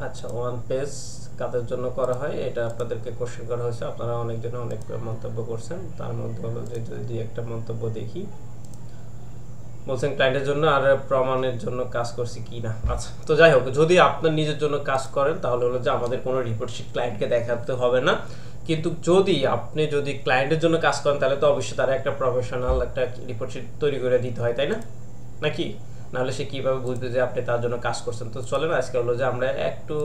আচ্ছা, one page কাদের জন্য করা হয় এটা আপনাদেরকে কোশ্চেন করা হয়েছে, আপনারা অনেকজন অনেক মন্তব্য করছেন। তার মধ্যে হলো যে যদি একটা মন্তব্য দেখি, বলছেন ক্লায়েন্টের জন্য আর প্রমাণের জন্য কাজ করছি কি না। আচ্ছা, তো যাই হোক, যদি আপনার নিজের জন্য কাজ করেন তাহলে হলো যে আমাদের কোনো রিপোর্ট শিট ক্লায়েন্টকে দেখাতে হবে না। কিন্তু যদি ক্লায়েন্টের জন্য কাজ করেন তাহলে তো অবশ্যই তারা একটা প্রফেশনাল একটা রিপোর্ট শিট তৈরি করে দিতে হয়, তাই না? নাকি? নাহলে সে কীভাবে বুঝবে যে আপনি তার জন্য কাজ করছেন? তো চলেন আজকে হলো যে আমরা একটু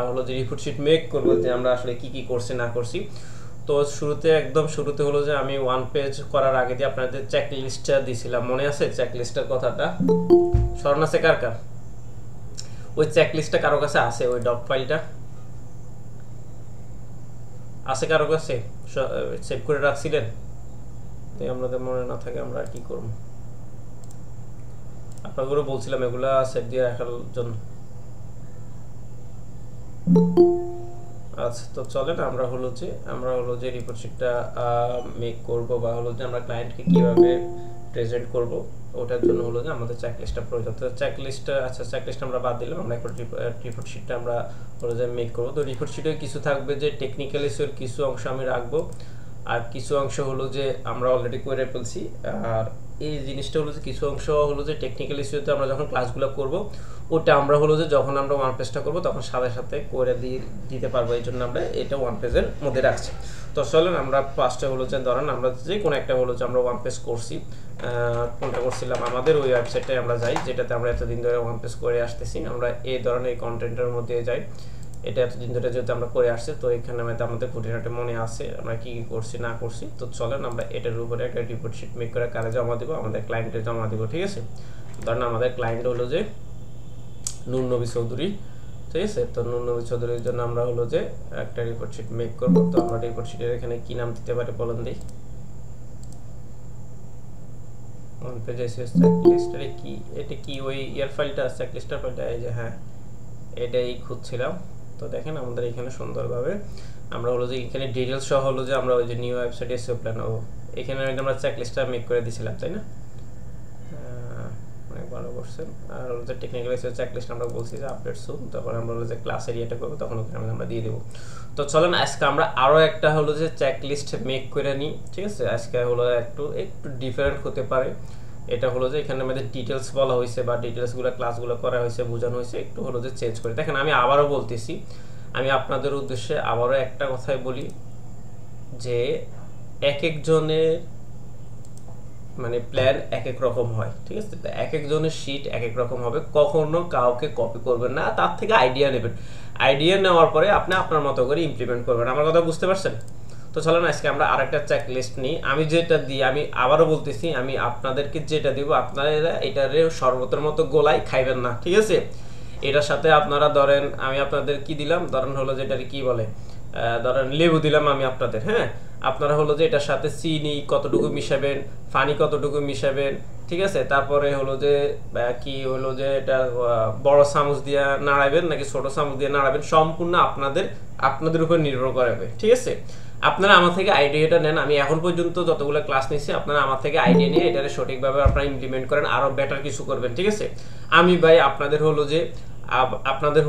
হলো যে রিপোর্ট শিট মেক করবো যে আমরা আসলে কি কি করছি না করছি। তো একদম শুরুতে হলো যে আমি ওয়ান পেজ করার আগে দিয়ে আপনাদের চেক লিস্টটা দিয়েছিলাম, মনে আছে চেক লিস্টের কথাটা? স্মরণ আছে কার কার? ওই চেক লিস্টটা কারো কাছে আছে? ওই ডক ফাইলটা আছে কারো কাছে? সেভ করে রাখছিলেন? তাই আমাদের মনে না থাকে আমরা আর কি করবো? আপনাদেরও বলছিলাম এগুলা সেভ দিয়ে রাখার জন্য। আচ্ছা, তো চলেন আমরা হলো যে রিপোর্ট শিটটা মেক করব বা হলো যে আমরা ক্লায়েন্টকে কিভাবে প্রেজেন্ট করব, ওটার জন্য হলো যে আমাদের চেক লিস্টটা প্রয়োজন। তো চেক লিস্ট আমরা বাদ দিলাম, আমরা এখন রিপোর্ট শিটটা আমরা হলো যে মেক করব। তো রিপোর্ট শিটে কিছু থাকবে যে টেকনিক্যাল ইস্যুর কিছু অংশ আমি রাখবো, আর কিছু অংশ হলো যে আমরা অলরেডি করে ফেলছি। আর এই জিনিসটা হলো যে কিছু অংশ হলো যে টেকনিক্যাল ইস্যুতে আমরা যখন ক্লাসগুলো করব ওটা আমরা হলো যে যখন আমরা ওয়ান পেজটা করবো তখন সাথে সাথে করে দিতে পারবো, এই জন্য আমরা এটা ওয়ান পেজের মধ্যে রাখছি। তো চলেন আমরা ফার্স্টে হলো যে ধরেন আমরা যে কোনো একটা হলো যে আমরা ওয়ান পেজ করছি, কোনটা করছিলাম আমাদের ওই ওয়েবসাইটে আমরা যাই যেটাতে আমরা এতদিন ধরে ওয়ান পেজ করে আসতেছি। আমরা এই ধরনের এই কন্টেন্টের মধ্যে যাই, এটা এতদিন ধরে যেহেতু আমরা করে আসছি, তো এখানে আমাদের খুঁটিনাটি মনে আছে আমরা কি কি করছি না করছি। তো চলেন আমরা এটার উপরে একটা রিপোর্ট শিট মেক করে কারে জমা দেবো, আমাদের ক্লায়েন্টে জমা দেবো, ঠিক আছে? ধরেন আমাদের ক্লায়েন্ট হলো যে নূর নবী চৌধুরী, ঠিক আছে? তো নূর নবী চৌধুরীর জন্য আমরা হলো যে একটা রিপোর্ট শিট মেক করবো। তো আমরা রিপোর্ট শিটের এখানে কি নাম দিতে পারি বলেন দিই? ওয়ান পেজ এসএস চেকলিস্টের কি, এটা কি ওই ইয়ার ফাইলটা চেকলিস্টের ফাইলটা? এই যে হ্যাঁ, এটাই খুঁজছিলাম। তো দেখেন আমাদের এখানে সুন্দরভাবে আমরা হলো যে এখানে ডিটেলস সহ হলো যে আমরা ওই যে নিউ ওয়েবসাইট এসইও প্ল্যান এখানে আমরা চেকলিস্টটা মেক করে দিয়েছিলাম, তাই না? অনেক ভালো করছেন। আর হলো যে টেকনিক্যাল ইস্যুর চেকলিস্ট আমরা বলছি যে আপডেট সুন, তারপর আমরা হলো যে ক্লাস এরিয়াটা করবো তখন ওখানে আমরা দিয়ে দেবো। তো চলেন আজকে আমরা আরও একটা হলো যে চেকলিস্ট মেক করে নিই, ঠিক আছে? আজকে হলো একটু ডিফারেন্ট হতে পারে। এটা হলো যে এখানে আমাদের ডিটেলস বলা হয়েছে বা ডিটেলসগুলো ক্লাসগুলো করা হয়েছে, বোঝানো হয়েছে, একটু হলো যে চেঞ্জ করে দেখেন। আমি আবারও বলতেছি, আমি আপনাদের উদ্দেশ্যে আবারও একটা কথাই বলি যে এক একজনের মানে প্ল্যান এক এক রকম হয়, ঠিক আছে? এক একজনের শিট এক এক রকম হবে, কখনো কাউকে কপি করবেন না, তার থেকে আইডিয়া নেবেন। আইডিয়া নেওয়ার পরে আপনি আপনার মতো করে ইমপ্লিমেন্ট করবেন। আমার কথা বুঝতে পারছেন? তো চলেন আজকে আমরা আরেকটা চেক লিস্ট নিই। আমি যেটা দিই, আমি আবারও বলতেছি, আমি আপনাদেরকে যেটা দিব আপনারা এটারে শরবতের মতো গোলাই খাইবেন না, ঠিক আছে? এটার সাথে আপনারা ধরেন আমি আপনাদের কি দিলাম, ধরেন হলো যেটারে কি বলে, ধরেন লেবু দিলাম আমি আপনাদের, হ্যাঁ? আপনারা হলো যে এটার সাথে চিনি কতটুকু মিশাবেন, পানি কতটুকু মিশাবেন, ঠিক আছে? তারপরে হলো যে কি হলো যে এটা বড় চামচ দিয়ে নাড়াবেন নাকি ছোট চামচ দিয়ে নাড়াবেন, সম্পূর্ণ আপনাদের উপর নির্ভর করবে, ঠিক আছে? আপনারা আমার থেকে আইডিয়াটা নেন। আমি এখন পর্যন্ত যতগুলো ক্লাস নিয়েছি আপনারা আমার থেকে আইডিয়া নিয়ে এটারে সঠিকভাবে আপনারা ইমপ্লিমেন্ট করেন, আরও বেটার কিছু করবেন, ঠিক আছে? আমি ভাই আপনাদের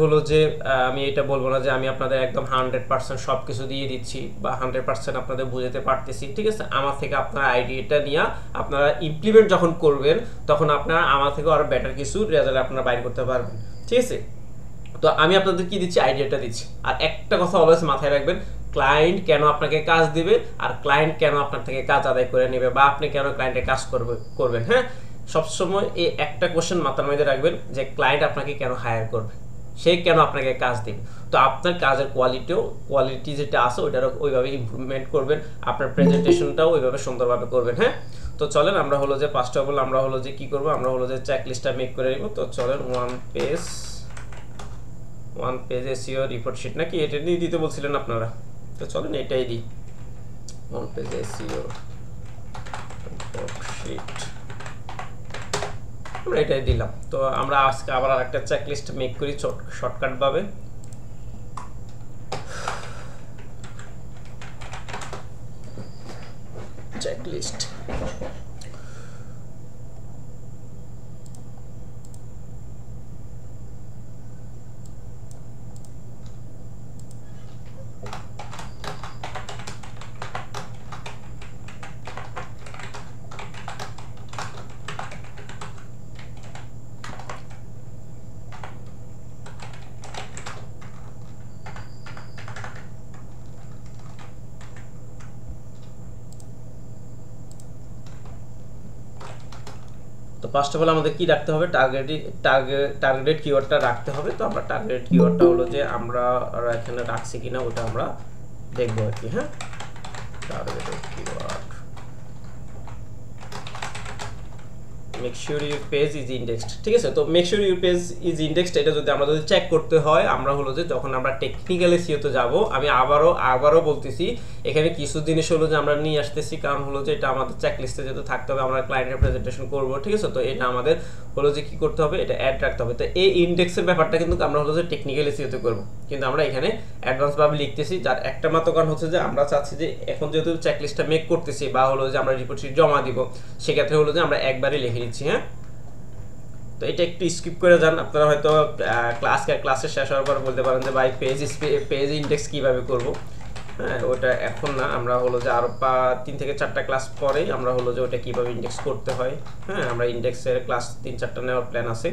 হলো যে আমি এটা বলবো না যে আমি আপনাদের একদম 100% সব কিছু দিয়ে দিচ্ছি বা 100% আপনাদের বুঝাতে পারতেছি, ঠিক আছে? আমার থেকে আপনারা আইডিয়াটা নিয়ে আপনারা ইমপ্লিমেন্ট যখন করবেন তখন আপনারা আমার থেকে আরও বেটার কিছু রেজাল্ট আপনারা বাইর করতে পারবেন, ঠিক আছে? তো আমি আপনাদের কি দিচ্ছি, আইডিয়াটা দিচ্ছি। আর একটা কথা অলওয়েজ মাথায় রাখবেন, ক্লায়েন্ট কেন আপনাকে কাজ দিবে আর ক্লায়েন্ট কেন আপনার থেকে কাজ আদায় করে নেবে বা আপনি কেন ক্লায়েন্টের কাজ করবেন, হ্যাঁ? সবসময় এই একটা কোশ্চেন মাথার মধ্যে রাখবেন যে ক্লায়েন্ট আপনাকে কেন হায়ার করবে, সে কেন আপনাকে কাজ দিবে। তো আপনার কাজের কোয়ালিটি যেটা আছে ওইটারও ওইভাবে ইমপ্রুভমেন্ট করবেন, আপনার প্রেজেন্টেশনটাও ওইভাবে সুন্দরভাবে করবেন, হ্যাঁ? তো চলেন আমরা হলো যে ফার্স্ট অফ অল আমরা হলো যে কি করবো, আমরা হলো যে চেক লিস্টটা মেক করে নিব। তো চলেন one page SEO report sheet নাকি এটা নিয়ে দিতে বলছিলেন আপনারা? তো চলেন এটাই দিই, one page SEO report sheet, আমরা এটাই দিলাম। তো আমরা আজকে আবার আরেকটা চেক লিস্ট মেক করি শর্টকাট ভাবে। Check list first of all আমাদের কি রাখতে হবে, টার্গেটেড কিওয়ার্ডটা রাখতে হবে। তো আমরা টার্গেটেড কিওয়ার্ডটা হলো যে আমরা এখানে রাখছি কিনা ওটা আমরা দেখবো আর কি। হ্যাঁ, targeted keyword make sure your page is indexed, ঠিক আছে। তো make sure your page is indexed এটা যদি আমরা চেক করতে হয়, আমরা হলো যে যখন আমরা টেকনিক্যাল এসইওতে যাব, আমি আবারও বলতেছি এখানে কিছু জিনিস হলো যে আমরা নিয়ে আসতেছি, কারণ হলো যে এটা আমাদের চেক লিস্টে যেহেতু থাকতে হবে, আমরা ক্লায়েন্টের প্রেজেন্টেশন করব, ঠিক আছে। তো এটা আমাদের হলো যে কি করতে হবে, এটা অ্যাড রাখতে হবে। তো এই ইন্ডেক্সের ব্যাপারটা কিন্তু আমরা হলো যে টেকনিক্যাল এসইওতে করব, কিন্তু আমরা এখানে অ্যাডভান্স ভাবে লিখতেছি, যার একটা মাত্র কারণ হচ্ছে যে আমরা চাচ্ছি যে এখন যেহেতু চেক লিস্টটা মেক করতেছি বা হলো যে আমরা রিপোর্ট শিট জমা দিব, সেক্ষেত্রে হলো যে আমরা একবারই লিখে দিচ্ছি। হ্যাঁ, তো এটা একটু স্কিপ করে যান, আপনারা হয়তো ক্লাসের শেষ হওয়ার পর বলতে পারেন যে ভাই পেজ ইন্ডেক্স কিভাবে করব। হ্যাঁ, ওটা এখন না, আমরা হলো যে আরো 3 থেকে 4টা ক্লাস পরেই আমরা হলো যে ওটা কিভাবে ইন্ডেক্স করতে হয়। হ্যাঁ, আমরা ইন্ডেক্সের ক্লাস 3-4টা নেওয়ার প্ল্যান আছে।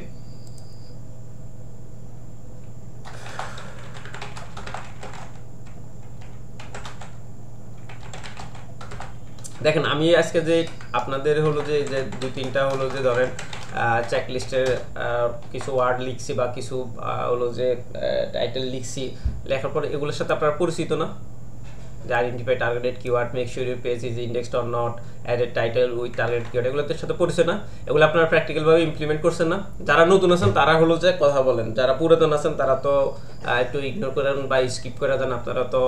দেখেন আমি আজকে যে আপনাদের হলো যে 2-3টা হলো যে ধরেন চেক লিস্টের কিছু ওয়ার্ড লিখছি বা কিছু হলো যে টাইটেল লিখছি, লেখার পর এগুলোর সাথে আপনারা পরিচিত না, যে identify targeted keyword, make sure your page is indexed or not, added title with target keyword, এগুলোর সাথে পরিচয় না, এগুলো আপনারা প্র্যাকটিক্যালভাবে ইমপ্লিমেন্ট করছেন না। যারা নতুন আছেন তারা হলো যে কথা বলেন, যারা পুরাতন আছেন তারা তো একটু ইগনোর করেন বা স্কিপ করে দেন, আপনারা তো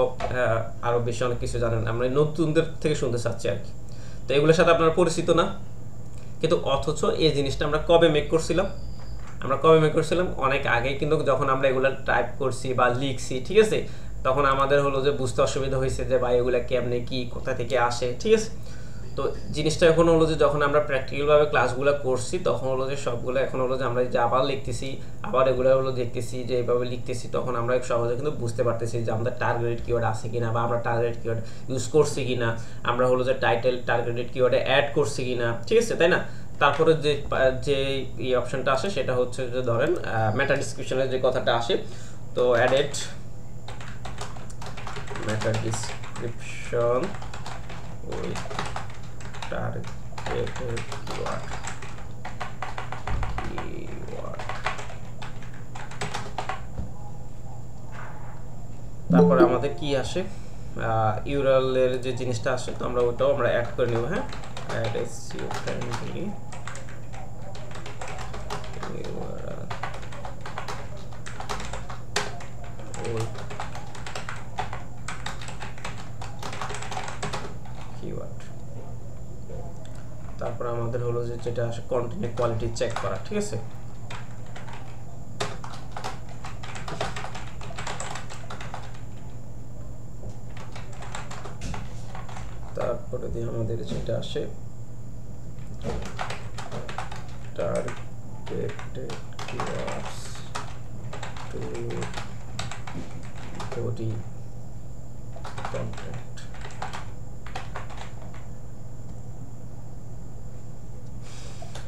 আরও বেশি অনেক কিছু জানেন, আমরা নতুনদের থেকে শুনতে চাচ্ছি আর কি। তো এগুলোর সাথে আপনারা পরিচিত না, কিন্তু অথচ এই জিনিসটা আমরা কবে মেক করছিলাম, অনেক আগে, কিন্তু যখন আমরা এগুলো টাইপ করছি বা লিখছি, ঠিক আছে, তখন আমাদের হলো যে বুঝতে অসুবিধা হয়েছে যে ভাই এগুলো কেমনে কি কোথা থেকে আসে, ঠিক আছে। তো জিনিসটা এখন হলো যে যখন আমরা প্র্যাকটিক্যালভাবে ক্লাসগুলো করছি, তখন হলো যে সবগুলো এখন হলো যে আমরা যে আবার লিখতেছি, আবার এগুলো হলো দেখতেছি যে এইভাবে লিখতেছি, তখন আমরা সহজে কিন্তু বুঝতে পারতেছি যে আমাদের টার্গেটেড কিওয়ার্ড আছে কিনা, বা আমরা টার্গেটেড কিওয়ার্ড ইউজ করছি কিনা, আমরা হলো যে টাইটেল টার্গেটেড কিওয়ার্ডে অ্যাড করছি কিনা, ঠিক আছে, তাই না। তারপরে যে এই অপশনটা আসে সেটা হচ্ছে যে ধরেন মেটা ডিসক্রিপশনের যে কথাটা আসে, তো added meta description with targeted keyword, তারপরে আমাদের কি আসে, ইউআরএল এর যে জিনিসটা আসে, তো আমরা ওটাও আমরা অ্যাড করে নেব। হ্যাঁ, অ্যাড এসইও ফ্রেন্ডলি কিওয়ার্ড। তারপর আমাদের হলো যে যেটা আসে কন্টেন্ট কোয়ালিটি চেক করা, ঠিক আছে। তারপরে দিয়ে আমাদের যেটা আসে targeted keywords to body content.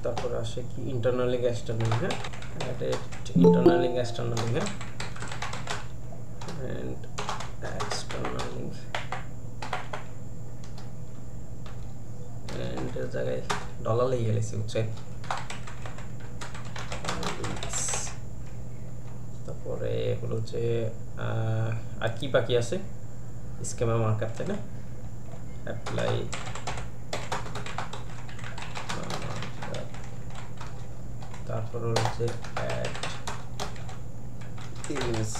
তারপরে আসে কি ইন্টারনাল লিঙ্ক এক্সটার্নাল লিঙ্ক। হ্যাঁ, added internal link external link and external link, and এর জায়গায় ডলার লিখে গেছি বুঝছেন। তারপরে হলো যে আর কি বাকি আছে, স্কেমা মার্কআপ, তাই না, অ্যাপ্লাই, তারপর হচ্ছে অ্যাড ইমেজ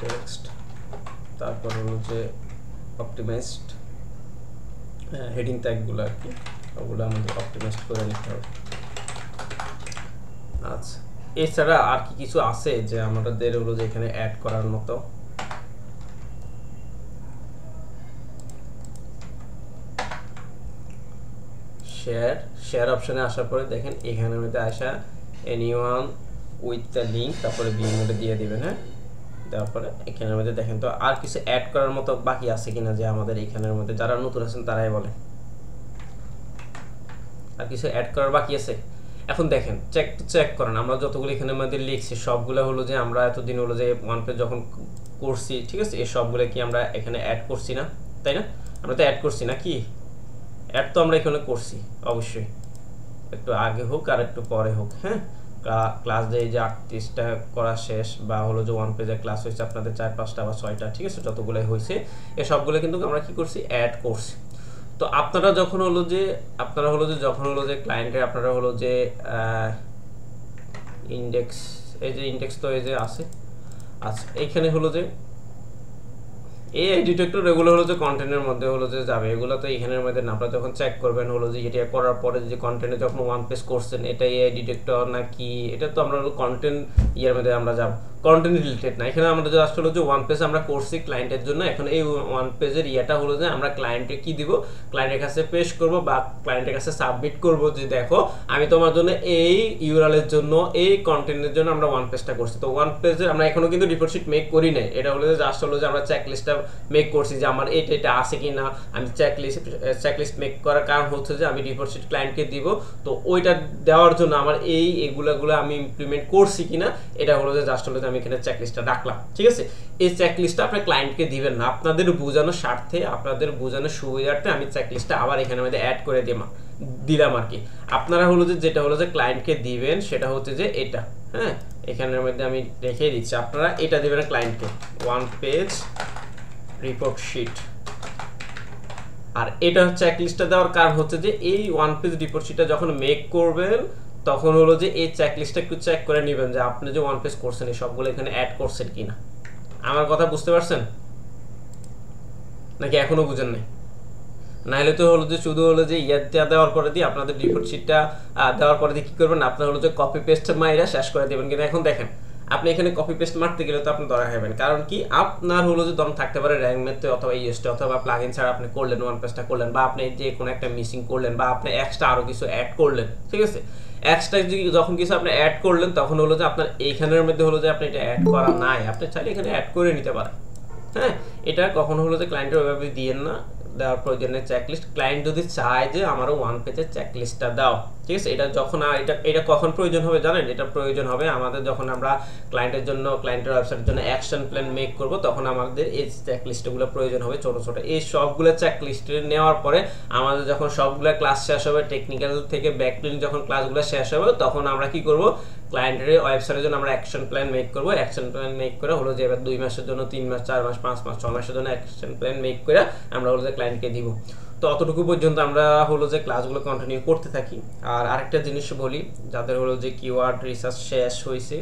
টেক্সট, তারপর হচ্ছে অপটিমাইজড হেডিং ট্যাগগুলো আর কি, ওগুলো আমাদের অপটিমাইজড করে নিতে হবে। আচ্ছা, এছাড়া আর কি কিছু আছে যে আমাদের হলো যে এখানে অ্যাড করার মতো? শেয়ার অপশনে আসার পরে দেখেন এখানের মধ্যে আসা এনিওয়ান উইথ দ্য লিঙ্ক, তারপরে বি মোডে দিয়ে দিবেন। হ্যাঁ, দেওয়ার পরে এখানের মধ্যে দেখেন তো আর কিছু অ্যাড করার মতো বাকি আছে কিনা, যে আমাদের এখানের মধ্যে যারা নতুন আছেন তারাই বলে আর কিছু অ্যাড করার বাকি আছে। এখন দেখেন চেক করেন, আমরা যতগুলো এখানের মধ্যে লিখছি সবগুলো হলো যে আমরা এতদিন হলো যে ওয়ান পেজ যখন করছি, ঠিক আছে, এই সবগুলো কি আমরা এখানে অ্যাড করছি না, তাই না? আমরা তো অ্যাড করছি না, কি অ্যাড তো আমরা এখানে করছি অবশ্যই। একটু আগে হোক আর একটু পরে হোক, হ্যাঁ, ক্লাস যে এই যে 38টা করা শেষ, বা হলো যে ওয়ান পেজের ক্লাস হয়েছে আপনাদের 4-5টা বা 6টা, ঠিক আছে, যতগুলোই হয়েছে এই সবগুলো কিন্তু আমরা কি করছি, অ্যাড করছি। তো আপনারা যখন হলো যে যখন হলো যে ক্লায়েন্টের আপনারা হলো যে ইন্ডেক্স, এই যে ইন্ডেক্স তো এই যে আছে, আচ্ছা এইখানে হলো যে এই ডিটেক্টর এগুলো হলো যে কন্টেন্টের মধ্যে হলো যে যাবে, এগুলো তো এখানের মধ্যে না। আপনারা যখন চেক করবেন হলো যে এটা করার পরে যে কন্টেন্টে যখন ওয়ান পেজ করছেন এটা এই ডিটেক্টর নাকি, এটা তো আমরা কন্টেন্ট ইয়ার মধ্যে আমরা যাব, কন্টেন্ট রিলেটেড না। এখানে আমরা জাস্ট হলো যে ওয়ান পেজ আমরা করছি ক্লায়েন্টের জন্য, এখন এই ওয়ান পেজের ইয়েটা হলো যে আমরা ক্লায়েন্টকে কি দিব, ক্লায়েন্টের কাছে পেশ করব বা ক্লায়েন্টের কাছে সাবমিট করব যে দেখো আমি তোমার জন্য এই ইউআরএল এর জন্য এই কন্টেন্টের জন্য আমরা ওয়ান পেজটা করছি। তো ওয়ান পেজে আমরা এখনো কিন্তু রিপোর্ট শিট মেক করি নাই, এটা হলো যে জাস্ট হলো যে আমরা চেক লিস্টটা মেক করছি যে আমার এটা আছে কিনা। আমি চেকলিস্ট মেক করার কারণ হচ্ছে যে আমি রিপোর্ট শিট ক্লায়েন্টকে দিব, তো ওইটা দেওয়ার জন্য আমার এগুলো আমি ইমপ্লিমেন্ট করছি কিনা এটা হলো যে জাস্ট হলো যে আমি এখানে চেকলিস্টটা রাখলাম, ঠিক আছে। এই চেকলিস্টটা আপনি ক্লায়েন্টকে দিবেন না, আপনাদের বোঝানোর স্বার্থে, আপনাদের বোঝানোর সুবিধার্থে আমি চেকলিস্টটা আবার এখানে মধ্যে অ্যাড করে দিলাম আর কি। আপনারা হলো যে যেটা হলো যে ক্লায়েন্টকে দিবেন সেটা হচ্ছে যে এটা, হ্যাঁ, এখানের মধ্যে আমি রেখে দিচ্ছি, আপনারা এটা দিবেন ক্লায়েন্টকে, ওয়ান পেজ রিপোর্ট শিট। আর এটা হচ্ছে চেকলিস্টটা দেওয়ার কারণ হচ্ছে যে এই ওয়ান পেজ রিপোর্ট শিটটা যখন মেক করবেন তখন হলো যে এই চেকলিস্টটা একটু চেক করে নেবেন যে আপনি যে ওয়ান পেজ করছেন এই সবগুলো এখানে অ্যাড করছেন কিনা। আমার কথা বুঝতে পারছেন নাকি এখনো বুঝেন নাই? নাহলে তো হলো যে শুধু হলো যে ইয়ারটা দেওয়ার পরে দিয়ে আপনাদের রিপোর্ট শিটটা দেওয়ার পরে দিয়ে কি করবেন, আপনারা হলো যে কপি পেস্ট মাইরা শেষ করে দেবেন। কিন্তু এখন দেখেন আপনি এখানে কপি পেস্ট মারতে গেলে তো আপনি ধরা খাবেন, কারণ কি আপনার হলো যে ধরুন থাকতে পারে র্যাঙ্ক মেতে অথবা ইএসটি অথবা প্লাগইন ছাড়া আপনি করলেন ওয়ান পেজটা করলেন, বা আপনি যে কোনো একটা মিসিং করলেন, বা আপনি এক্সট্রা আরো কিছু অ্যাড করলেন, ঠিক আছে। এক্সট্রা যখন কিছু আপনি অ্যাড করলেন তখন হলো যে আপনার এইখানের মধ্যে হলো যে আপনি এটা অ্যাড করা নাই, আপনি চাইলে এখানে অ্যাড করে নিতে পারেন, হ্যাঁ। এটা কখনো হলো যে ক্লায়েন্টের ওইভাবে দিয়েন না, দেওয়ার প্রয়োজনের চেকলিস্ট। ক্লায়েন্ট যদি চায় যে আমারও ওয়ান পেজের চেকলিস্টটা দাও, ঠিক আছে, এটা যখন এটা কখন প্রয়োজন হবে জানেন, এটা প্রয়োজন হবে আমাদের যখন আমরা ক্লায়েন্টের জন্য, ক্লায়েন্টের ওয়েবসাইটের জন্য অ্যাকশন প্ল্যান মেক করব, তখন আমাদের এই চেকলিস্টগুলো প্রয়োজন হবে ছোট ছোট। এই সবগুলো চেকলিস্ট নেওয়ার পরে আমাদের যখন সবগুলো ক্লাস শেষ হবে, টেকনিক্যাল থেকে ব্যাকলিন যখন ক্লাসগুলো শেষ হবে, তখন আমরা কি করব, ক্লায়েন্টের ওয়েবসাইটের জন্য আমরা অ্যাকশন প্ল্যান মেক করব। অ্যাকশন প্ল্যান মেক করে হলো যে এবার 2 মাসের জন্য, 3 মাস, 4 মাস, 5 মাস, 6 মাসের জন্য অ্যাকশন প্ল্যান মেক করে আমরা হলো যে ক্লায়েন্টকে দিব। তো অতটুকু পর্যন্ত আমরা হলো যে ক্লাসগুলো কন্টিনিউ করতে থাকি। আর আরেকটা জিনিস বলি, যাদের হলো যে কিওয়ার্ড রিসার্চ শেষ হয়েছে,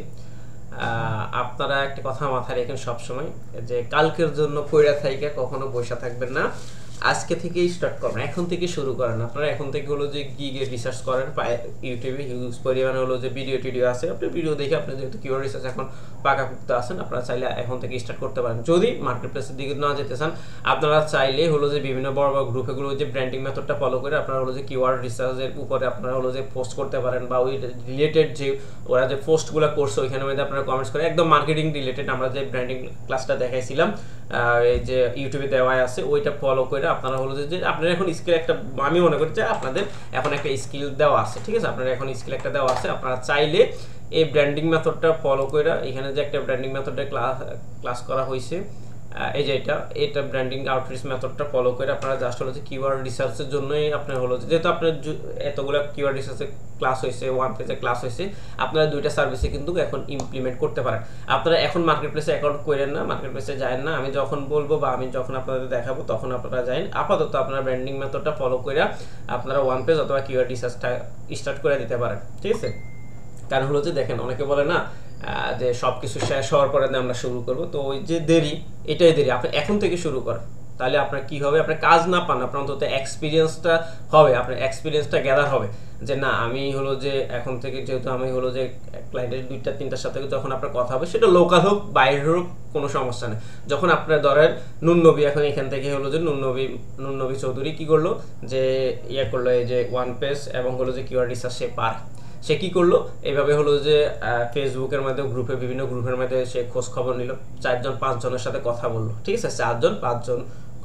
আপনারা একটা কথা মাথায় রাখেন সবসময়, যে কালকের জন্য পড়া থাইকা কখনো বসে থাকবেন না, আজকে থেকেই স্টার্ট করবেন, এখন থেকে শুরু করেন। আপনারা এখন থেকে হলো যে গিগে রিসার্চ করেন, ইউটিউবে হিউজ পরিমাণে হলো যে ভিডিও আছে, আপনি ভিডিও দেখে আপনি যেহেতু কিওয়ার্ড রিসার্চ এখন পাকাপুক্ত আছেন, আপনারা চাইলে এখন থেকে স্টার্ট করতে পারেন। যদি মার্কেট প্লেসের দিকে না যেতে চান, আপনারা চাইলে হলো যে বিভিন্ন বড় বড় গ্রুপেগুলো যে ব্র্যান্ডিং মেথডটা ফলো করে আপনারা হলো যে কিওয়ার্ড রিসার্চের উপরে আপনারা হলো যে পোস্ট করতে পারেন, বা ওই রিলেটেড যে ওরা যে পোস্টগুলো করছে ওইখানে মধ্যে আপনারা কমেন্টস করে, একদম মার্কেটিং রিলেটেড আমরা যে ব্র্যান্ডিং ক্লাসটা দেখাইছিলাম এই যে ইউটিউবে দেওয়া আছে, ওইটা ফলো করে আপনারা হলো যে আপনারা এখন স্কিল একটা, আমি মনে করি যে আপনাদের এখন একটা স্কিল দেওয়া আছে, ঠিক আছে, আপনারা এখন স্কিল একটা দেওয়া আছে, আপনারা চাইলে এই ব্র্যান্ডিং মেথডটা ফলো করে, এখানে যে একটা ব্র্যান্ডিং মেথডে ক্লাস করা হয়েছে, এই যে এটা ব্র্যান্ডিং আউটরিচ মেথডটা ফলো করে আপনারা জাস্ট হলো যে কিওয়ার্ড রিসার্চের জন্যই আপনার হলো যে, যেহেতু আপনার এতগুলো কিওয়ার্ড রিসার্চের ক্লাস হয়েছে, ওয়ান পেজে ক্লাস হয়েছে, আপনারা দুইটা সার্ভিসে কিন্তু এখন ইমপ্লিমেন্ট করতে পারেন। আপনারা এখন মার্কেট প্লেসে অ্যাকাউন্ট করেন না, মার্কেট প্লেসে যায়েন না, আমি যখন বলবো বা আমি যখন আপনাদের দেখাবো তখন আপনারা যান। আপাতত আপনারা ব্র্যান্ডিং মেথডটা ফলো করে আপনারা ওয়ান পেজ অথবা কিওয়ার্ড রিসার্চটা স্টার্ট করে দিতে পারেন, ঠিক আছে। কারণ হলো যে দেখেন অনেকে বলে না যে সবকিছু শেষ হওয়ার পরে আমরা শুরু করব, তো ওই যে দেরি, এটাই দেরি। আপনি এখন থেকে শুরু করেন, তাহলে আপনার কি হবে, আপনার কাজ না পান, আপনার অন্তত এক্সপিরিয়েন্সটা হবে, আপনার এক্সপিরিয়েন্সটা গ্যাদার হবে যে না আমি হলো যে এখন থেকে, যেহেতু আমি হলো যে ক্লায়েন্টের 2-3টার সাথে যখন আপনার কথা হবে, সেটা লোকাল হোক বাইরের হোক কোনো সমস্যা নেই। যখন আপনার ধরেন নুননবী, এখন এখান থেকে হলো যে নুননবী চৌধুরী কি করলো, যে ইয়ে করলো এই যে ওয়ান পেজ এবং হলো যে কিওয়ার্ড রিসার্চ সে কি করলো, এইভাবে হলো যে ফেসবুকের মধ্যে বিভিন্ন গ্রুপের মধ্যে সে খোঁজ খবর নিল, 4-5 জনের সাথে কথা বললো, ঠিক আছে, 4-5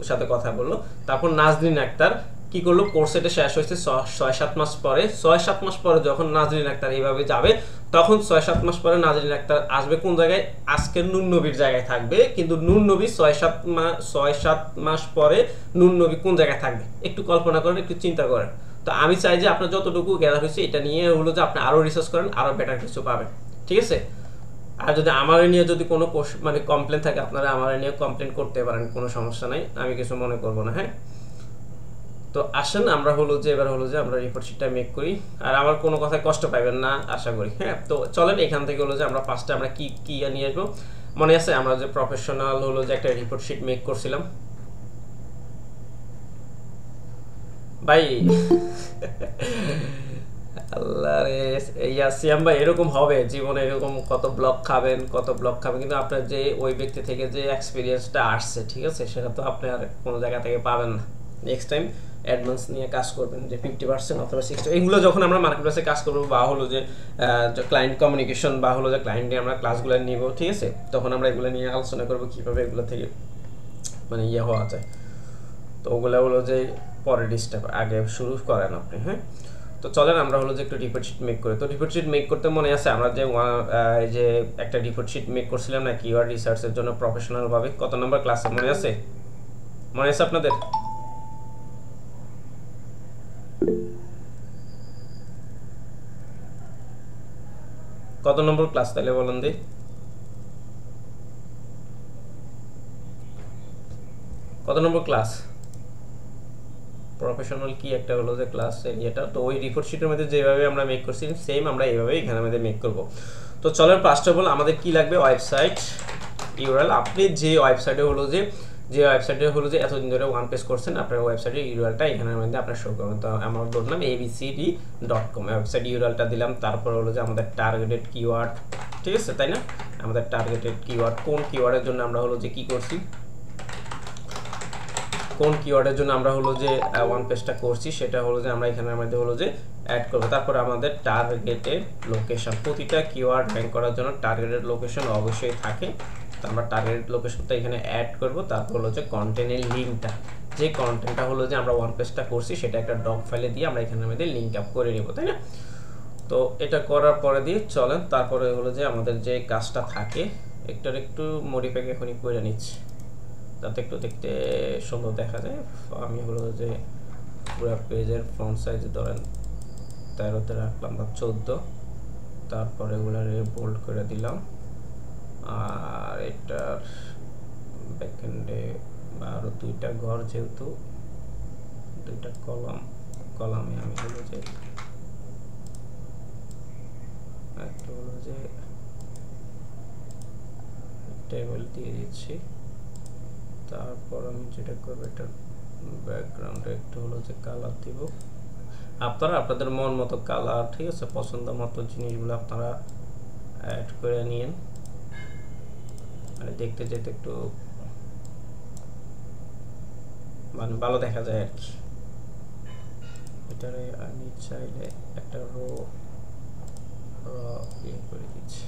সাথে কথা বললো। তারপর নাজরিন আক্তার কি করলো, কোর্স এটা শেষ হয়েছে 6-7 মাস পরে, 6-7 মাস পরে যখন নাজরিন আক্তার এইভাবে যাবে, তখন 6-7 মাস পরে নাজরিন আক্তার আসবে কোন জায়গায়, আজকের নুন নবীর জায়গায় থাকবে, কিন্তু নুন নবী 6-7 মাস পরে নুন নবী কোন জায়গায় থাকবে, একটু কল্পনা করেন, একটু চিন্তা করেন। তো আমি চাই যে আপনার যতটুকু গ্যাদার হয়েছে এটা নিয়ে হলো যে আপনি আরও রিসার্চ করেন, আরও বেটার কিছু পাবেন, ঠিক আছে? আর যদি আমার নিয়ে যদি কোনো মানে কমপ্লেন থাকে, আপনারা আমার নিয়ে কমপ্লেন করতে পারেন, কোনো সমস্যা নাই, আমি কিছু মনে করবো না। হ্যাঁ, তো আসেন আমরা হলো যে এবার হলো যে আমরা রিপোর্ট শিটটা মেক করি, আর আমার কোনো কথায় কষ্ট পাইবেন না আশা করি। হ্যাঁ, তো চলেন এখান থেকে হলো যে আমরা ফার্স্টে আমরা কি কি নিয়ে আসবো। মনে আছে আমরা যে প্রফেশনাল হলো যে একটা রিপোর্ট শিট মেক করছিলাম ভাই? আল্লাহ রে, সিয়াম ভাই এরকম হবে জীবনে, এরকম কত ব্লক খাবেন, কত ব্লক খাবেন, কিন্তু আপনার যে ওই ব্যক্তি থেকে যে এক্সপিরিয়েন্সটা আসছে, ঠিক আছে, সেটা তো আপনি আর কোনো জায়গা থেকে পাবেন না। নেক্সট টাইম অ্যাডভান্স নিয়ে কাজ করবেন, যে 50% অথবা 60, এগুলো যখন আমরা মার্কেট প্লেসে কাজ করবো, বা হলো যে ক্লায়েন্ট কমিউনিকেশন, বা হলো যে ক্লায়েন্ট নিয়ে আমরা ক্লাসগুলো নিব, ঠিক আছে, তখন আমরা এগুলো নিয়ে আলোচনা করবো কীভাবে এগুলো থেকে মানে হওয়া যায়। তো ওগুলো হলো যে পরের স্টেপ, আগে শুরু করেন আপনি। হ্যাঁ, তো চলেন আমরা হলো যে একটু রিপোর্ট শিট মেক করি। তো রিপোর্ট শিট মেক করতে মনে আছে আমরা যে এই যে একটা রিপোর্ট শিট মেক করছিলাম না কিওয়ার্ড রিসার্চের জন্য প্রফেশনাল ভাবে, কত নম্বর ক্লাসে মনে আছে? মনে আছে আপনাদের? কত নম্বর ক্লাস তাহলে বলেন দিই? কত নম্বর ক্লাস? প্রফেশনাল কি একটা হলো যে ক্লাস এরিয়াটা। তো ওই রিপোর্ট শিটের মধ্যে যেভাবে আমরা মেক করছি সেম আমরা এইভাবেই এখানে আমাদের মেক করব। তো চলেন ফার্স্ট অফ অল আমাদের কি লাগবে, ওয়েবসাইট ইউআরএল। আপনি যে ওয়েবসাইটে হলো যে এতদিন ধরে ওয়ান পেজ করছেন, আপনার ওয়েবসাইটের ইউআরএলটা এখানের মধ্যে আপনার শো করবেন। তো আমার ডোর নাম abcd.com, ওয়েবসাইট ইউআরএলটা দিলাম। তারপর হলো যে আমাদের টার্গেটেড কিওয়ার্ড, ঠিক আছে তাই না? আমাদের টার্গেটেড কিওয়ার্ড, কোন কিওয়ার্ডের জন্য আমরা হলো যে কি করছি, কোন কিওয়ার্ডের জন্য আমরা হলো যে ওয়ান পেজটা করছি, সেটা হলো যে আমরা এখানের মধ্যে হলো যে অ্যাড করব। তারপর আমাদের টার্গেটেড লোকেশন, প্রতিটা কিওয়ার্ড র্যাঙ্ক করার জন্য টার্গেটেড লোকেশন অবশ্যই থাকে। তো আমরা টার্গেটেড লোকেশনটা এখানে অ্যাড করব। তারপর হলো যে কন্টেন্টের লিঙ্কটা, যে কন্টেন্টটা হলো যে আমরা ওয়ান পেজটা করছি সেটা একটা ডক ফাইলে দিয়ে আমরা এখানের মধ্যে লিঙ্ক আপ করে নেব, তাই না? তো এটা করার পরে দিয়ে চলেন তারপরে হলো যে আমাদের যে কাজটা থাকে একটু মডিফাই এখনই করে নিচ্ছি যাতে একটু দেখতে সুন্দর দেখা যায়। আমি হলো যে পুরো পেজের ফ্রন্ট সাইজ ধরেন 13তে রাখলাম বা 14, তারপরে এগুলারে বোল্ড করে দিলাম। আর এটার ব্যাকএন্ডে আরও দুইটা ঘর, যেহেতু দুইটা কলামে আমি হলো যে একটা হলো যে টেবিল দিয়ে দিচ্ছি। তারপর আমি যেটা করবো, এটা ব্যাকগ্রাউন্ডে একটু হলো যে কালার দিব। আপনারা আপনাদের মন মতো কালার, ঠিক আছে, পছন্দ মতো জিনিসগুলো আপনারা অ্যাড করে নিন, মানে দেখতে যেতে একটু মানে ভালো দেখা যায় আর কি। এটারে আমি চাইলে একটা রো করে দিচ্ছি।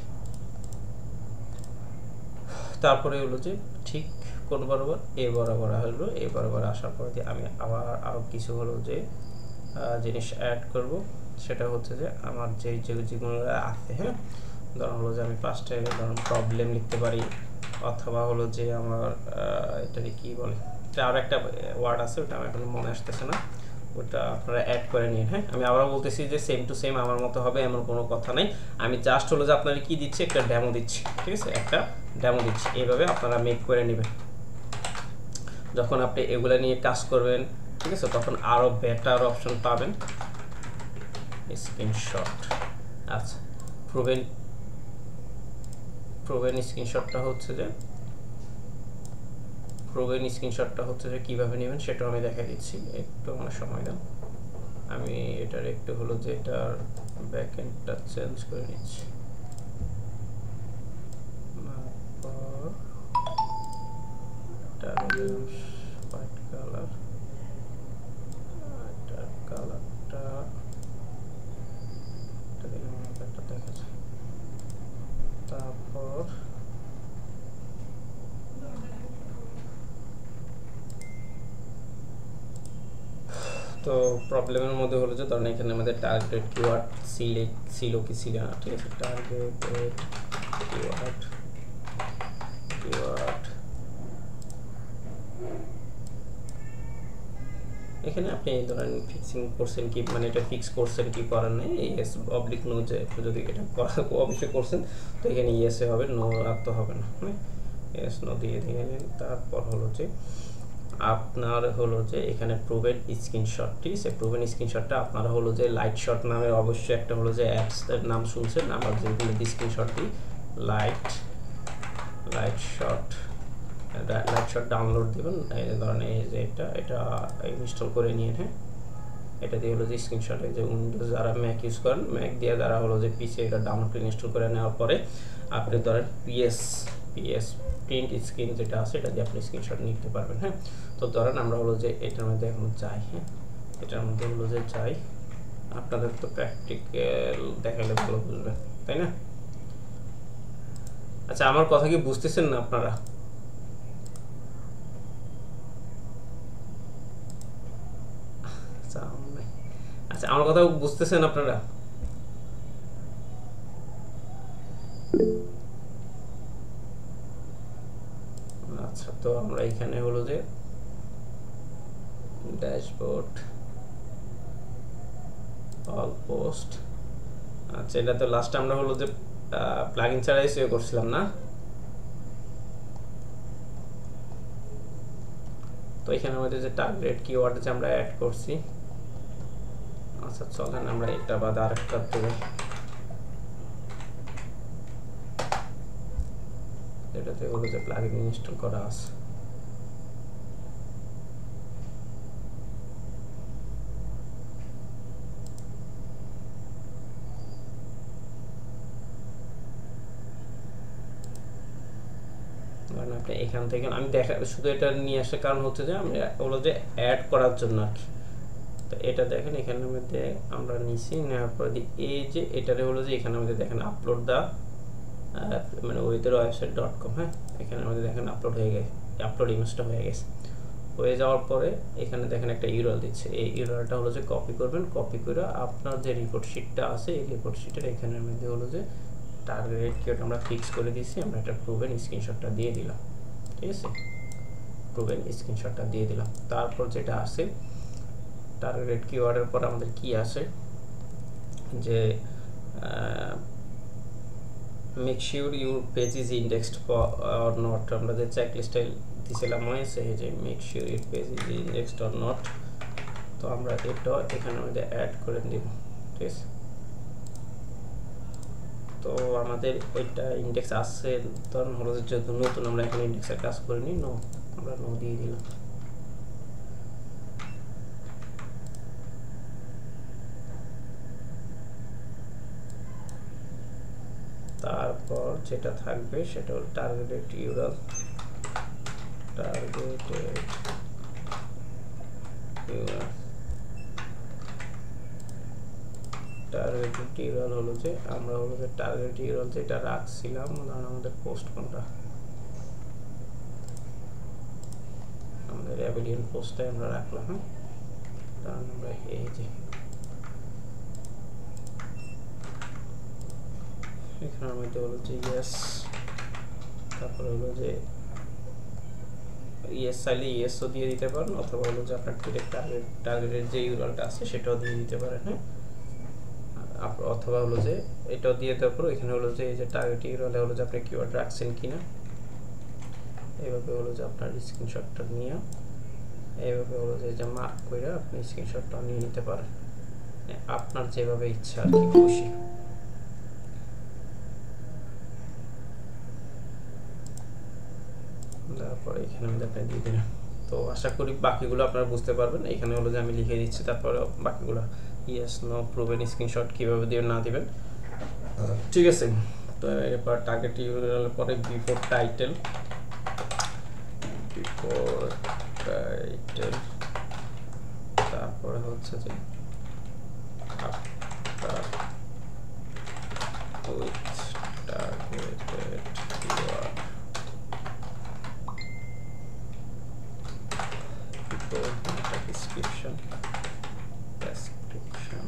তারপরে হলো যে ঠিক কোন বরাবর এ বরাবর আসলো, এ বরাবর আসার পরে আমি আবার আরও কিছু হলো যে জিনিস অ্যাড করব। সেটা হচ্ছে যে আমার যেগুলো আছে, হ্যাঁ, ধরুন হলো যে আমি ফার্স্টে ধরুন প্রবলেম লিখতে পারি, অথবা হলো যে আমার এটাকে কি বলে, এটা আর একটা ওয়ার্ড আছে, ওটা আমার এখন মনে আসতেছে না, ওটা আপনারা অ্যাড করে নিন। হ্যাঁ, আমি আবারও বলতেছি যে সেম টু সেম আমার মতো হবে এমন কোনো কথা নেই। আমি জাস্ট হলো যে আপনারা কি দিচ্ছি, একটা ডেমো দিচ্ছি, ঠিক আছে, একটা ডেমো দিচ্ছি। এইভাবে আপনারা মেক করে নেবেন। যখন আপনি এগুলো নিয়ে কাজ করবেন, ঠিক আছে, তখন আরও বেটার অপশন পাবেন। স্ক্রিনশট, আচ্ছা, প্রুভেন স্ক্রিনশটটা হচ্ছে যে কীভাবে নেবেন সেটাও আমি দেখাই দিচ্ছি। একটু আমার সময় দেন, আমি এটার একটু হলো যে এটার ব্যাকএন্ডটা চেঞ্জ করে নিচ্ছি। হোয়াইট কালার, এটার কালারটা দেখা যায়। তারপর তো প্রবলেমের মধ্যে হলো যে ধরেন এখানে আমাদের টার্গেট কিওয়ার্ড ছিল কি ছিল না, ঠিক আছে, টার্গেট কিওয়ার্ড এখানে আপনি ধরেন ফিক্সিং করছেন কি, মানে এটা ফিক্স করছেন কি করার নেই, ইয়েস অবলিক নো, যে যদি এটা করা অবশ্যই করছেন তো এখানে ইয়েসে হবে, নো রাখতে হবে না, হ্যাঁ ইয়েস নো দিয়ে দিলেন। তারপর হলো যে আপনার হলো যে এখানে প্রুভেন স্ক্রিনশট, ঠিক আছে, প্রুভেন স্ক্রিনশটটা আপনারা হলো যে লাইট শট নামে অবশ্যই একটা হলো যে অ্যাপসের নাম শুনছেন, আমরা যেগুলো স্ক্রিনশট দিই লাইট শট ডাউনলোড দেবেন, এই ধরেন এই যে এটা ইনস্টল করে নিয়ে, হ্যাঁ এটা দিয়ে হলো যে স্ক্রিনশট, এই যে উইন্ডোজ যারা ম্যাক ইউজ করেন, ম্যাক দিয়ে যারা হলো যে পিসি এটা ডাউনলোড করে ইনস্টল করে নেওয়ার পরে আপনি ধরেন পিএস প্রিন্ট স্ক্রিন যেটা আছে এটা দিয়ে আপনি স্ক্রিনশট নিতে পারবেন, হ্যাঁ। তো ধরেন আমরা হলো যে এটার মধ্যে এখন যাই, হ্যাঁ এটার মধ্যে হলো যে যাই, আপনাদের তো প্র্যাকটিক্যাল দেখালে ভালো বুঝবেন, তাই না? আচ্ছা আমার কথা কি বুঝতেছেন না আপনারা? আচ্ছা আমার কথা বুঝতেছেন আপনারা? আচ্ছা তো আমরা এখানে হলো যে ড্যাশবোর্ড অল পোস্ট, আচ্ছা এটা তো লাস্ট আমরা হলো যে প্লাগইন ছাড়াই সেভ করছিলাম না, তো এখানে আমাদের যে টার্গেট কিওয়ার্ড যে আমরা অ্যাড করছি, আচ্ছা চলেন আমরা এটা বাদ আরেকটা দেব, এটাতে হলো যে প্লাগইন ইনস্টল করা আছে, আপনি এখান থেকে আমি দেখা শুধু এটা নিয়ে আসার কারণ হচ্ছে যে আমরা হলো যে অ্যাড করার জন্য আর কি। তো এটা দেখেন এখানের মধ্যে আমরা নিছি, নেওয়ার পরে এই যে এটারে হলো যে এখানে আমাদের দেখেন আপলোড দা মানে weatherwebsite.com, হ্যাঁ এখানে আমাদের দেখেন আপলোড হয়ে গেছে, আপলোড ইমেজটা হয়ে গেছে, হয়ে যাওয়ার পরে এখানে দেখেন একটা ইউআরএল দিচ্ছে, এই ইউআরএলটা হলো যে কপি করবেন, কপি করে আপনার যে রিপোর্ট শিটটা আছে এই রিপোর্ট শিটের এখানের মধ্যে হলো যে টার্গেট কিওয়ার্ড আমরা ফিক্স করে দিয়েছি, আমরা এটা প্রুভেন স্ক্রিনশটটা দিয়ে দিলাম, ঠিক আছে প্রুভেন স্ক্রিনশটটা দিয়ে দিলাম। তারপর যেটা আছে টার্গেট কিওয়ার্ডের পর আমাদের কি আসে যে make sure your page is indexed or not, আমরা যে চেকলিস্টে দিয়েছিলাম হয়েছে যে make sure your page is indexed or not, তো আমরা এটা এখানে মধ্যে অ্যাড করে দিব, ঠিক আছে। তো আমাদের ওইটা ইন্ডেক্স আসছে, তখন হলো যেহেতু নতুন আমরা এখন ইন্ডেক্সের কাজ করিনি, নো আমরা নো দিয়ে দিলাম। তারপর যেটা থাকবে সেটা হলো টার্গেটেড ইউআরএল, টার্গেটেড ইউআরএল হলো যে আমরা হলো যে টার্গেট ইউআরএল যেটা রাখছিলাম, ধরুন আমাদের পোস্ট কোনটা, আমাদের অ্যাভিলিয়ন পোস্টে আমরা রাখলাম, হ্যাঁ কারণ আমরা এই যে এখানের মধ্যে হলো যে ইয়েস, তারপরে হলো যে ইয়েস চাইলে ইয়েসও দিয়ে দিতে পারেন, অথবা হলো যে আপনার ডিরেক্ট টার্গেটের যে ইউআরএলটা আছে সেটাও দিয়ে দিতে পারেন, হ্যাঁ অথবা হলো যে এটাও দিয়ে দেওয়ার পর এখানে হলো যে এই যে টার্গেট ইউআরএল হলো যে আপনি কিওয়ার্ড রাখছেন কিনা, এইভাবে হলো যে আপনার স্ক্রিনশটটা নিয়ে এইভাবে হলো যে মার্ক করে আপনি স্ক্রিনশটটা নিয়ে নিতে পারেন, আপনার যেভাবে ইচ্ছা আর কি খুশি। তারপরে এখানে মধ্যে আপনি দিয়ে দিন, তো আশা করি বাকিগুলো আপনারা বুঝতে পারবেন, এখানে হলো যে আমি লিখে দিচ্ছি, তারপরে বাকিগুলো ইয়েস নো প্রুভেন স্ক্রিনশট কীভাবে দিবেন না দিবেন, ঠিক আছে। তো এরপর টার্গেট ইউআরএল পরে বিফোর টাইটেল তারপরে হচ্ছে যে উইথ টার্গেটেড কিওয়ার্ড, description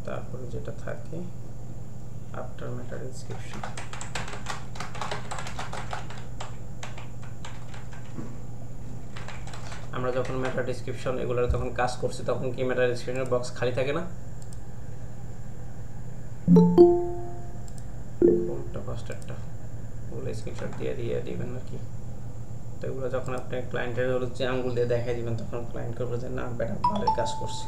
তারপরে যেটা থাকে আফটার ম্যাটার ডেসক্রিপশন, আমরা যখন মেটা ডেসক্রিপশন এগুলো তখন কাজ করছি তখন কি মেটা ডেসক্রিপশনের বক্স খালি থাকে না? কোনটা ফার্স্টারটা ওগুলো স্ক্রিনশট দিয়ে দিবেন আর কি। তো এগুলো যখন আপনি ক্লায়েন্টের হলো যে আঙ্গুল দিয়ে দেখাই দিবেন তখন ক্লায়েন্ট করবে যে না বেটা ভালোই কাজ করছে।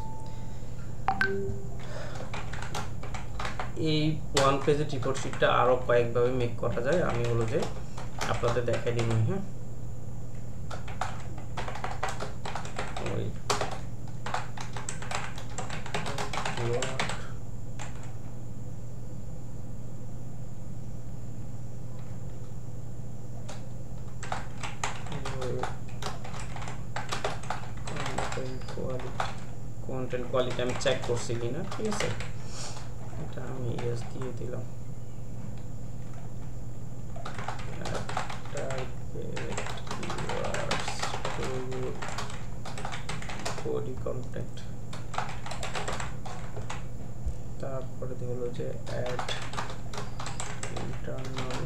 এই ওয়ান পেজের রিপোর্ট শিটটা আরও কয়েকভাবে মেক করা যায়, আমি হলো যে আপনাদের দেখাই দিব। হ্যাঁ, ওই কন্টেন্ট কোয়ালিটি আমি চেক করছি কিনা, ঠিক আছে, এটা আমি ইয়েস দিয়ে দিলাম। বডি কন্টেন্ট, তারপরে হলো যে অ্যাড ইন্টারনাল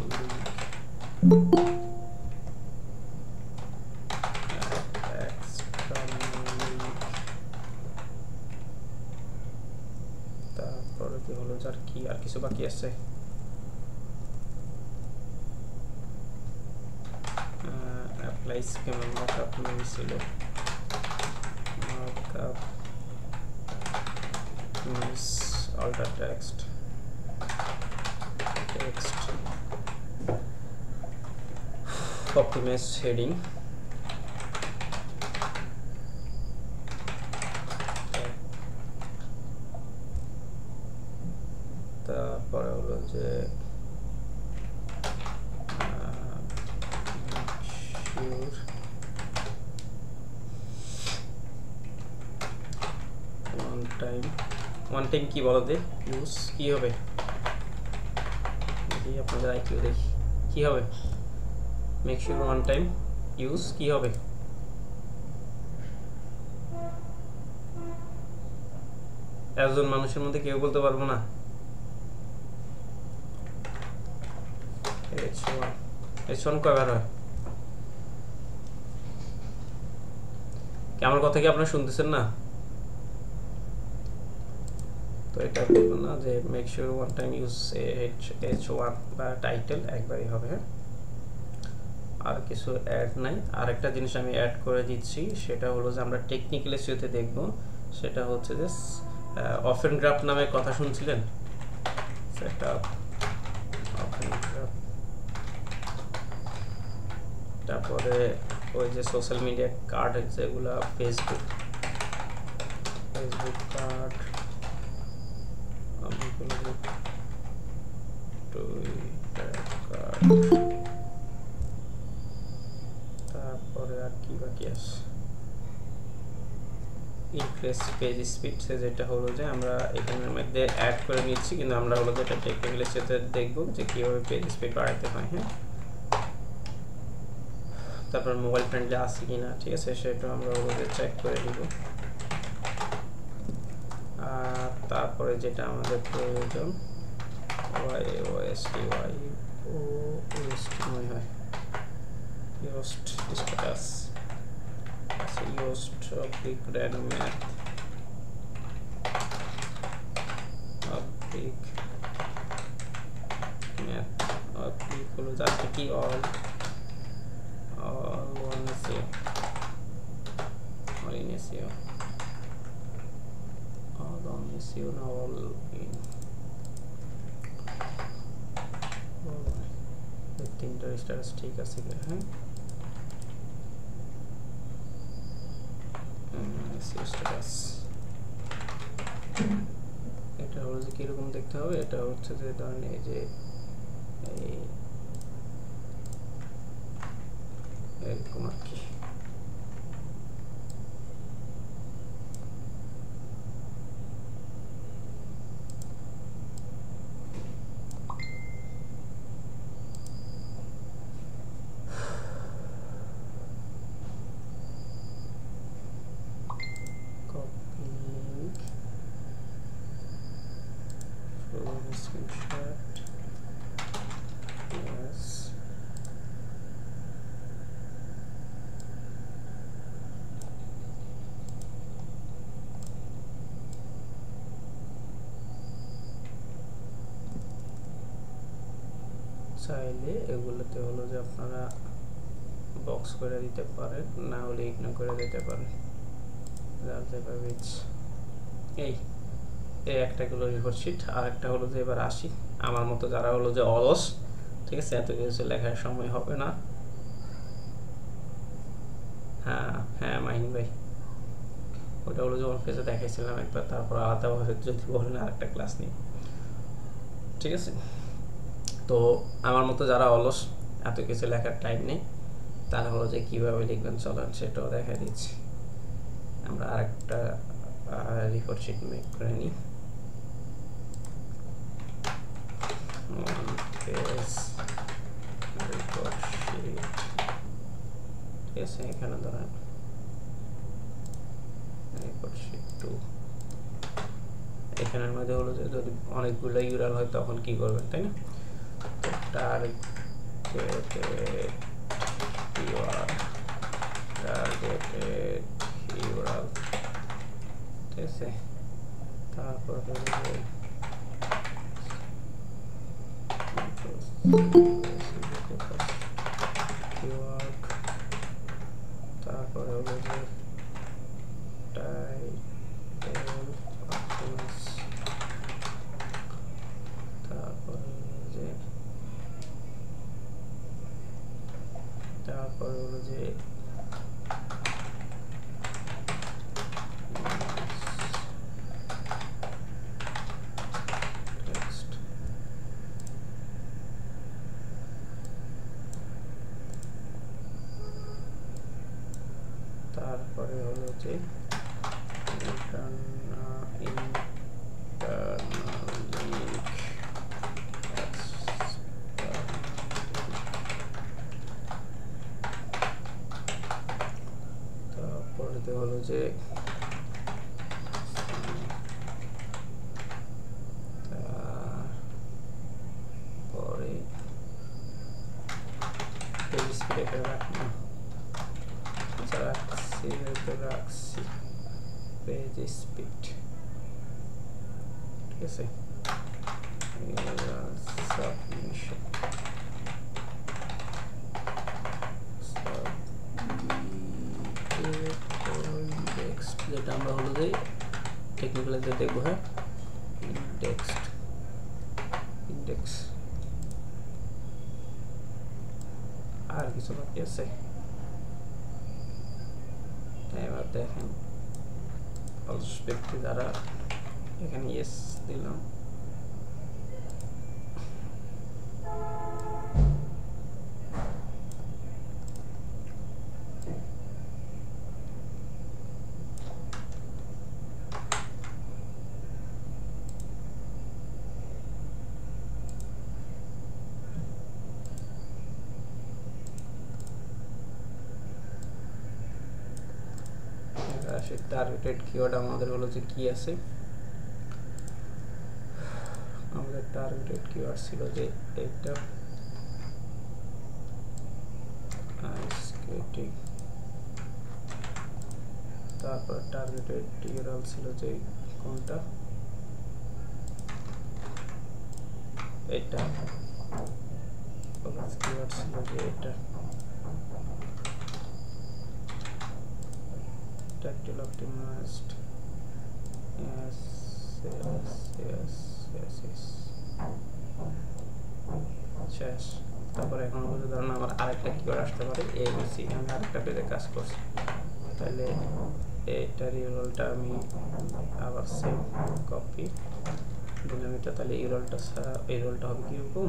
তারপরে হলো যার কি আর কিছু বাকি আছে। অ্যাপ্লাই স্কিম মার্কআপ ছিল, markup miss alter text optimize heading, তারপরে হলো যে ওয়ান টাইম কি বলো দে ইউজ কি হবে, আপনাদের আইকিউ দেখি কি হবে। Make sure one time use কি হবে, একজন মানুষের মধ্যে কেউ বলতে পারবো না। H1 কয়বার হয়? কি আমার কথা কি আপনারা শুনতেছেন না? তো এটা বলবো না যে make sure one time use H1 বা টাইটেল একবারই হবে। হ্যাঁ, আর কিছু অ্যাড নাই। আর একটা জিনিস আমি অ্যাড করে দিচ্ছি, সেটা হলো যে আমরা টেকনিক্যাল এসইওতে দেখব, সেটা হচ্ছে যে অফেন গ্রাফ নামে কথা শুনছিলেন, সেটা অফেন গ্রাফ, তারপরে ওই যে সোশ্যাল মিডিয়া কার্ড যেগুলো ফেসবুক কার্ড, তারপরে আর কি বাকি আছে, ইনক্রিজ পেজ স্পিড, যেটা হলো যে আমরা এখানের মধ্যে অ্যাড করে নিচ্ছি, কিন্তু আমরা হলো যেটা টেকনিক্যালি সেটা দেখব যে কিভাবে পেজ স্পিড বাড়াতে হয়। হ্যাঁ, তারপর মোবাইল ফ্রেন্ডলি আছে কিনা, ঠিক আছে, সেটা আমরা হলো যে চেক করে নিব। আর তারপরে যেটা আমাদের প্রয়োজন ওএসটি মনে হয় ইউজড স্ট্যাটাস, আচ্ছা used oblique random math oblique হলো যাচ্ছে কি all one SEO, all in SEO, all on SEO, now all in তিনটা স্ট্যাটাস ঠিক আছে কি? হ্যাঁ, SEO স্ট্যাটাস এটা হলো যে কিরকম দেখতে হবে, এটা হচ্ছে যে ধরেন এই যে এরকম আর কি। চাইলে এগুলোতে হলো যে আপনারা বক্স করে দিতে পারেন, না হলে ইগনোর করে দিতে পারেন। এই এই একটা হলো রিপোর্ট শিট, আর একটা হলো যে এবার আসি আমার মতো যারা হলো যে অলস, ঠিক আছে, এত কিছু লেখার সময় হবে না। হ্যাঁ হ্যাঁ মাহিন ভাই, ওটা হলো যে ওর পেজে দেখাইছিলাম একবার, তারপর আলাদাভাবে যদি বলেন আরেকটা ক্লাস নিই, ঠিক আছে। তো আমার মতো যারা অলস, এত কিছু লেখার টাইম নেই, তারা হলো যে কীভাবে লিখবেন চলেন সেটাও দেখা দিচ্ছি। আমরা আরেকটা রিপোর্ট শিট মেক করে নিই। রিপোর্ট শিট, ঠিক আছে, এখানে ধরেন রিপোর্ট শিট 2। এখানের মধ্যে হলো যে যদি অনেকগুলো ইউআরএল হয় তখন কি করবেন, তাই না? তো টার্গেটেড ইউআরএল, ঠিক আছে। তারপর হলো যে তারপরে হলো যে টাইটেল অপশনস, তারপরে হলো যে টেক্সট, তারপরে হলো যে ইন্টারনাল লিংক, তারপরে হলো যে তারপরে পেজ স্পিড রাখলাম, রাখছি পেজ স্পিড, ঠিক আছে। সাবমিশন ইন্ডেক্স, যেটা আমরা হলো যে টেকনিক্যালি দেখবো, হ্যাঁ ইন্ডেক্স আর কিছু বাকি আছে। এবার দেখেন অলস ব্যক্তি দ্বারা এখানে ইয়েস দিলাম, টার্গেটেড কিওয়ার্ড আমাদের হলো যে কি আছে, আমাদের টার্গেটেড কিওয়ার্ড ছিল যে এটা স্কেটিং, তারপর টার্গেটেড ইউআরএল ছিল যে কোনটা, এটা কিওয়ার্ড ছিল যে এটা tactile optimized, yes, শেষ। তারপরে এখন বলতে ধরুন আমার আরেকটা কিওয়ার্ড আসতে পারে ABC, আমি আরেকটা পেজে কাজ করছি, তাহলে এইটার ইউআরএলটা আমি আবার সেভ কপি দিলাম এটা, তাহলে ইউআরএলটা হবে কিরকম,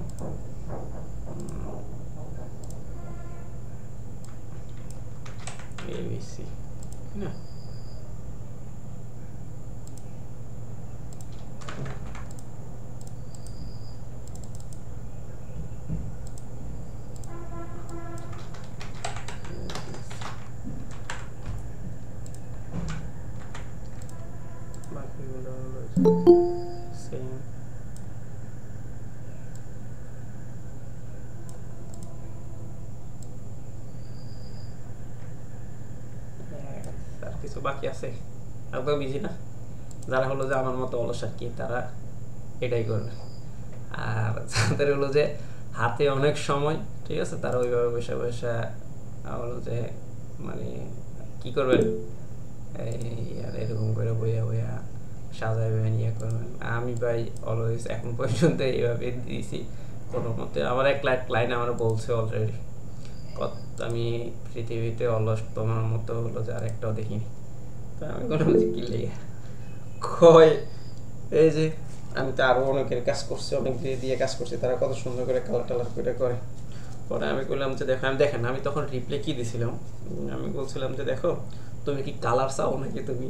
ABC, না বাকিগুলো হলো সেম। আর কিছু বাকি আছে, একদম বিজি না, যারা হলো যে আমার মতো অলস আর কি, তারা এটাই করবে। আর যাদের হলো যে হাতে অনেক সময়, ঠিক আছে, তারা ওইভাবে বসে বসে হলো যে মানে কি করবেন, এই আর এরকম করে বইয়া বইয়া সাজাইবেন, ইয়ে করবেন। আমি ভাই অলওয়েজ এখন পর্যন্ত এইভাবে দিয়েছি কোনো মতে। আমার এক ক্লায়েন্ট আমার বলছে অলরেডি, আমি পৃথিবীতে অলস তোমার মতো হলো যে আরেকটাও দেখিনি। তো আমি বললাম যে কি লেগে কয়, এই যে আমি তো আরও অনেকের কাজ করছি, অনেক দিয়ে কাজ করছি, তারা কত সুন্দর করে কালার টালার করে। পরে আমি বললাম যে দেখো, আমি দেখেন আমি তখন রিপ্লাই কি দিছিলাম, আমি বলছিলাম যে দেখো তুমি কি কালার চাও নাকি তুমি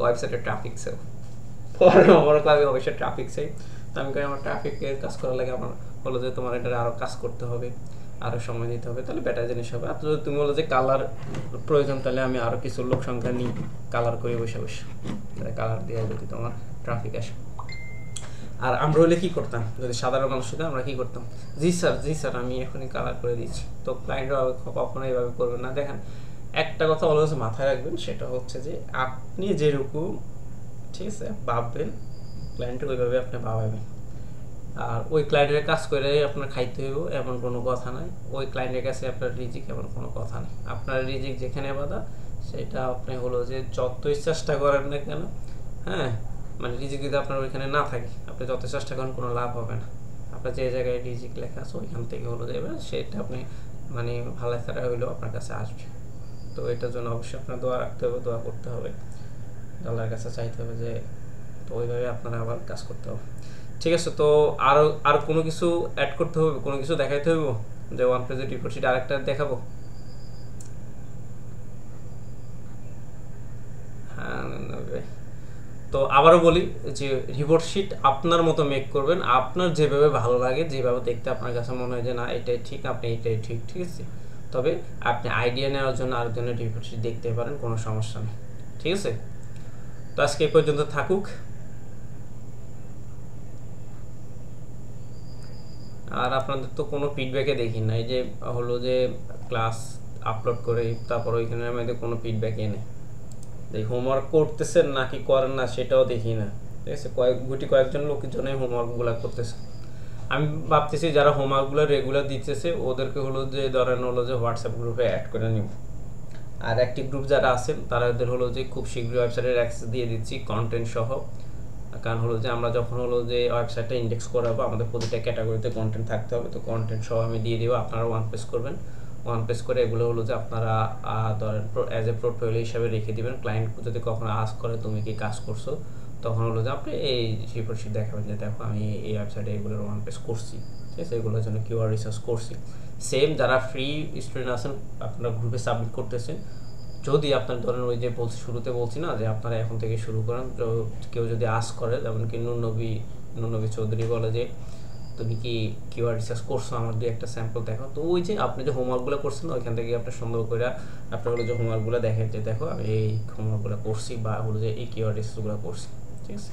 ওয়েবসাইটে ট্রাফিক চাও। পরে আমার আমি অবশ্যই ট্রাফিক চাই। তো আমি কই আমার ট্রাফিকের কাজ করার লাগে আমার হলো যে তোমার এটা আরও কাজ করতে হবে, আরও সময় দিতে হবে, তাহলে বেটার জিনিস হবে। আর যদি তুমি বলো যে কালার প্রয়োজন, তাহলে আমি আরও কিছু লোক সংখ্যা নিই, কালার করে বসে তাহলে কালার দিয়ে যদি তোমার ট্রাফিক আসে। আর আমরা হলে কী করতাম, যদি সাধারণ মানুষ হতো আমরা কী করতাম, জি স্যার আমি এখনই কালার করে দিচ্ছি। তো ক্লায়েন্টরা কখনো এইভাবে করবে না। দেখেন একটা কথা অলওয়েজ মাথায় রাখবেন, সেটা হচ্ছে যে আপনি যেরকম, ঠিক আছে, ভাববেন ক্লায়েন্টকে ওইভাবে আপনি ভাবাবেন। আর ওই ক্লায়েন্টের কাজ করে আপনার খাইতে হইব এমন কোনো কথা নাই, ওই ক্লায়েন্টের কাছে আপনার রিজিক এমন কোনো কথা নেই। আপনার রিজিক যেখানে বাধা, সেটা আপনি হলো যে যতই চেষ্টা করেন না কেন, হ্যাঁ, মানে রিজিক যদি আপনার ওইখানে না থাকে, আপনি যত চেষ্টা করেন কোনো লাভ হবে না। আপনার যে জায়গায় রিজিক লেখা আছে ওইখান থেকে হলো যাবে, সেটা আপনি মানে ভালো ছাড়া হইলেও আপনার কাছে আসবে। তো এটার জন্য অবশ্যই আপনার দোয়া রাখতে হবে, দোয়া করতে হবে, আল্লাহর কাছে চাইতে হবে যে, তো ওইভাবে আপনারা আবার কাজ করতে হবে। ঠিক আছে, তো আর কোনো কিছু অ্যাড করতে হবে, কোনো কিছু দেখাইতে হইব, যে ওয়ান পেজের রিপোর্ট শিট আরেকটা দেখাবো। হ্যাঁ, তো আবারও বলি যে রিপোর্ট শিট আপনার মতো মেক করবেন, আপনার যেভাবে ভালো লাগে, যেভাবে দেখতে আপনার কাছে মনে হয় যে না এটাই ঠিক, আপনি এটাই ঠিক, ঠিক আছে। তবে আপনি আইডিয়া নেওয়ার জন্য আরেকজনের রিপোর্ট শিট দেখতে পারেন, কোনো সমস্যা নেই, ঠিক আছে। তো আজকে এই পর্যন্ত থাকুক। আর আপনাদের তো কোনো ফিডব্যাকে দেখি না, এই যে হলো যে ক্লাস আপলোড করে তারপর ওইখানে আমাদের কোনো ফিডব্যাকই নেই, এই হোমওয়ার্ক করতেছেন নাকি করেন না সেটাও দেখি না, ঠিক আছে। কয়েকজন লোকজনই হোমওয়ার্কগুলো করতেছে। আমি ভাবতেছি যারা হোমওয়ার্কগুলো রেগুলার দিতেছে ওদেরকে হলো যে ধরেন হলো যে হোয়াটসঅ্যাপ গ্রুপে অ্যাড করে নিব। আর অ্যাক্টিভ গ্রুপ যারা আছেন তাদের হলো যে খুব শীঘ্রই ওয়েবসাইটের অ্যাক্সেস দিয়ে দিচ্ছি কন্টেন্ট সহ। কারণ হলো যে আমরা যখন হলো যে ওয়েবসাইটটা ইন্ডেক্স করাবো, আমাদের প্রতিটা ক্যাটাগরিতে কন্টেন্ট থাকতে হবে। তো কন্টেন্ট সহ আমি দিয়ে দেবো, আপনারা ওয়ান পেজ করবেন, ওয়ান পেজ করে এগুলো হলো যে আপনারা ধরেন অ্যাজ এ পোর্টফোলিও হিসাবে রেখে দিবেন। ক্লায়েন্ট যদি কখনো আস্ক করে তুমি কি কাজ করছো, তখন হলো যে আপনি এই রিপোর্ট শিট দেখাবেন যে দেখো আমি এই ওয়েবসাইটে এগুলোর ওয়ান পেজ করছি, ঠিক আছে, এগুলোর জন্য কিওয়ার্ড রিসার্চ করছি। সেম যারা ফ্রি স্টুডেন্ট আছেন আপনারা গ্রুপে সাবমিট করতেছেন, যদি আপনার ধরেন ওই যে শুরুতে বলছি না যে আপনারা এখন থেকে শুরু করেন, তো কেউ যদি আস্ক করে, যেমন কি নুরনবী চৌধুরী বলে যে তুমি কি কিওয়ার্ড রিসার্চ করছো, আমার দুই একটা স্যাম্পল দেখো। তো ওই যে আপনি যে হোমওয়ার্কগুলো করছেন ওইখান থেকে আপনার সুন্দর করে আপনার হলো যে হোমওয়ার্কগুলো দেখেন যে দেখো আমি এই হোমওয়ার্কগুলো করছি বা হলো যে এই কিওয়ার্ড রিসার্চগুলো করছি, ঠিক আছে।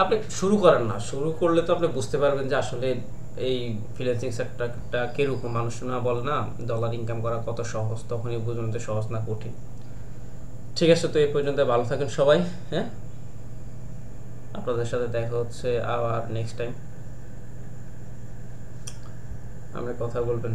আপনি শুরু করেন না, শুরু করলে তো আপনি বুঝতে পারবেন যে আসলে এই ফ্রিল্যান্সিং সেক্টরটা কিরকম। মানুষ না বলে না ডলার ইনকাম করা কত সহজ, তখনই বুঝবেন যে সহজ না কঠিন। ঠিক আছে, তো এই পর্যন্ত ভালো থাকেন সবাই। হ্যাঁ, আপনাদের সাথে দেখা হচ্ছে আবার নেক্সট টাইম, আমরা কথা বলবেন।